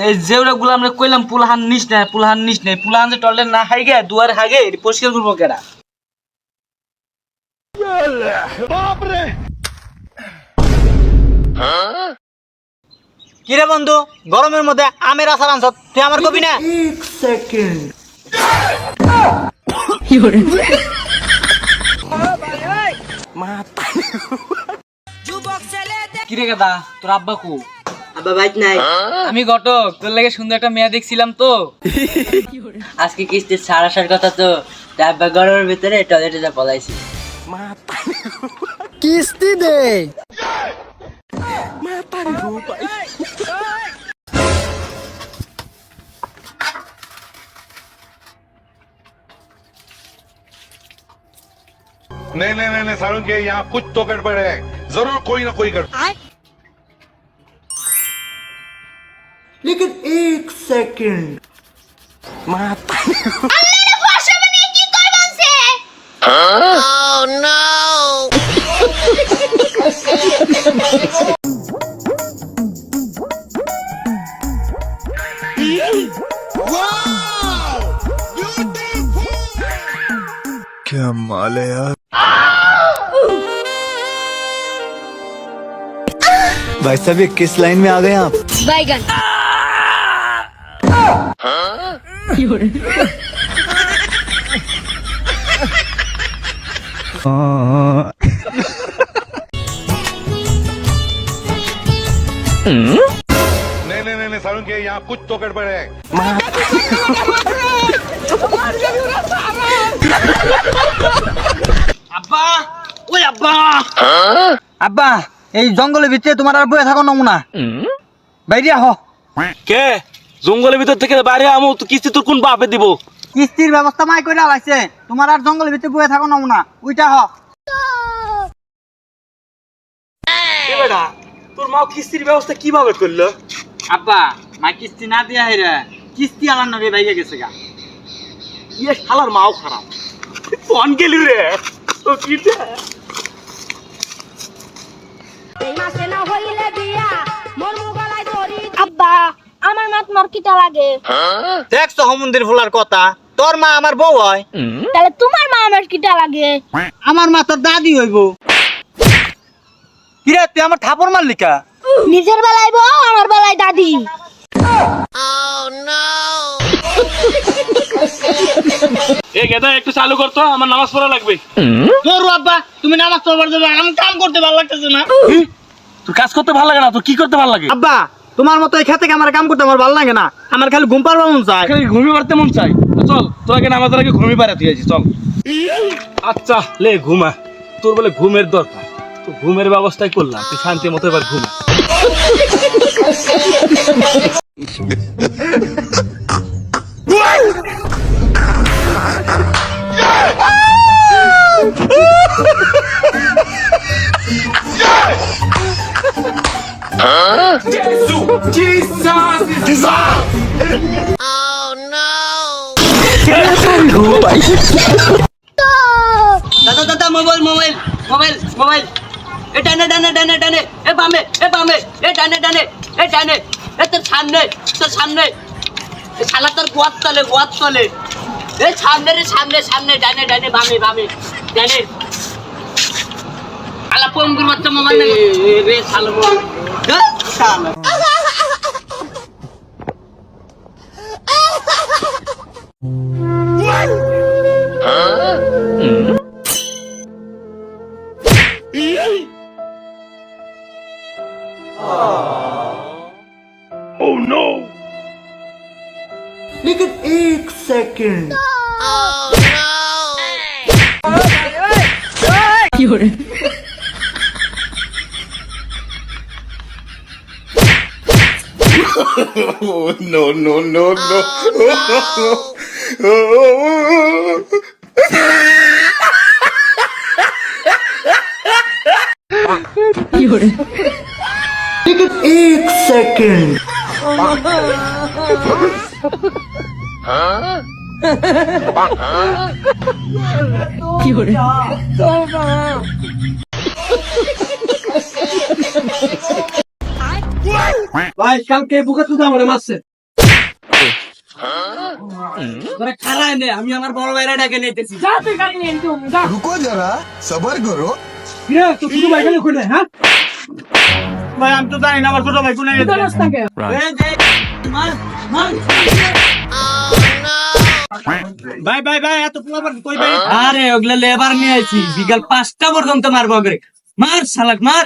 এই যেগুলা গুলো আমরা কইলাম পুলাহান নিস না পুলাহান যে টয়লেট না হাইগে দুয়ার হাগে পরিষ্কার করবো কেডা? কিরে বন্ধু, গরমের মধ্যে আমের আচার আনছ, তুই আমার কবি না? এক সেকেন্ড। কিরে গাদা, তোর আব্বা কো? আব্বা বাইক নাই। আমি ঘটক, তোর লাগে সুন্দর একটা মেয়ে দেখছিলাম তো। আজকে কিস্তি ছাড় আসার কথা তো, আব্বা গরমের ভিতরে টয়লেটে যা পলাইছি। কিস্তি দে। नहीं सारुण के यहाँ कुछ तो गड़बड़ है, जरूर कोई ना कोई गड़बड़। लेकिन एक सेकंड। क्या माल है यार। भाई साहब ये किस लाइन में आ गए आप? बैगन। नहीं सारुण के यहाँ कुछ तो गड़बड़ है। আব্বা, ওই আব্বা, আব্বা, এই জঙ্গলের ভিতরে তোমার আর বয়ে থাকো নমুনা, বাইরে আহ। কে জঙ্গলের ভিতর থেকে বাইরে আমো? তো কিস্তি তোর কোন বাপে দিব? কিস্তির ব্যবস্থা মাই করে আলাইছে, তোমার আর জঙ্গলের ভিতরে বয়ে থাকো নমুনা, ওইটা হ। তোর মা কিস্তির ব্যবস্থা কিভাবে করলো? আব্বা, মা কিস্তি না দিয়া হেরে কিস্তি আলার নগে বাইরে গেছে গা। ইয়ে শালার মাও খারাপ, ফোন গেলি রে তো কি আব্বা, আমার মা তোমার কিটা লাগে? দেখছো হুমুন্দির ফুলার কথা, তোর মা আমার বউ হয়, তাহলে তোমার মা আমার কিটা লাগে? আমার মা তোর দাদি হইব। কিরে তুই আমার থাপড় মারলি কা? নিজের বেলায় বউ, আমার বেলায় দাদি। এ গেদা একটু চালু করতো, আমার নামাজ পড়া লাগবে। তোর আব্বা, তুমি নামাজ পড়বার যাবে, আমি কাম করতে ভালো লাগতেছে না। তোর কাজ করতে ভালো লাগে না? তোর কি করতে ভালো লাগে? আব্বা, তোমার মতো এই খেতে আমার কাম করতে আমার ভালো লাগে না, আমার খালি ঘুম পাড়বার মন চায়। খালি ঘুমিয়ে পারতে মন চাই। চল তোকে নামাজের আগে ঘুমিয়ে পাড়াতে আছি, চল। আচ্ছা লে ঘুমা, তোর বলে ঘুমের দরকার, তো ঘুমের ব্যবস্থাই করলাম, তুই শান্তি মতো এবার ঘুমা। দাদা দাদা, মোবাইল মোবাইল মোবাইল মোবাইল, এ ডানে ডানে ডানে ডানে, এ বামে এ বামে, এ ডানে ডানে, এ ডানে, এ তোর সামনে তোর সামনে, এ শালা তোর গোয়াত তলে, এ সামনে রে সামনে সামনে, ডানে ডানে বামে বামে ডানে। আলা পঙ্গুর বাচ্চা মোবাইল রে শালা মোবাইল, শালা Oh no! लेकिन एक second. Oh no no no no! लेकिन एक सेकंड। কি ভাই কালকে বুকে তুই আমারে মারছে তোরা খারায় নে আমি আমার বড় ভাইরা ডাকে নিতেছি যা তুই গাড়ি নিয়ে এনে তুমি যা रुको जरा सबर करो কিরে তো শুধু ভাই কেন কইলে হ্যাঁ ভাই আমি তো জানি না আমার ছোট ভাই কোনে গেছে রাস্তাকে ভাই এত পোলাবার কই ভাই আরে ওগুলা লেবার নিয়ে আইছি বিকাল 5টা পর্যন্ত মারবো করে মার শালাক মার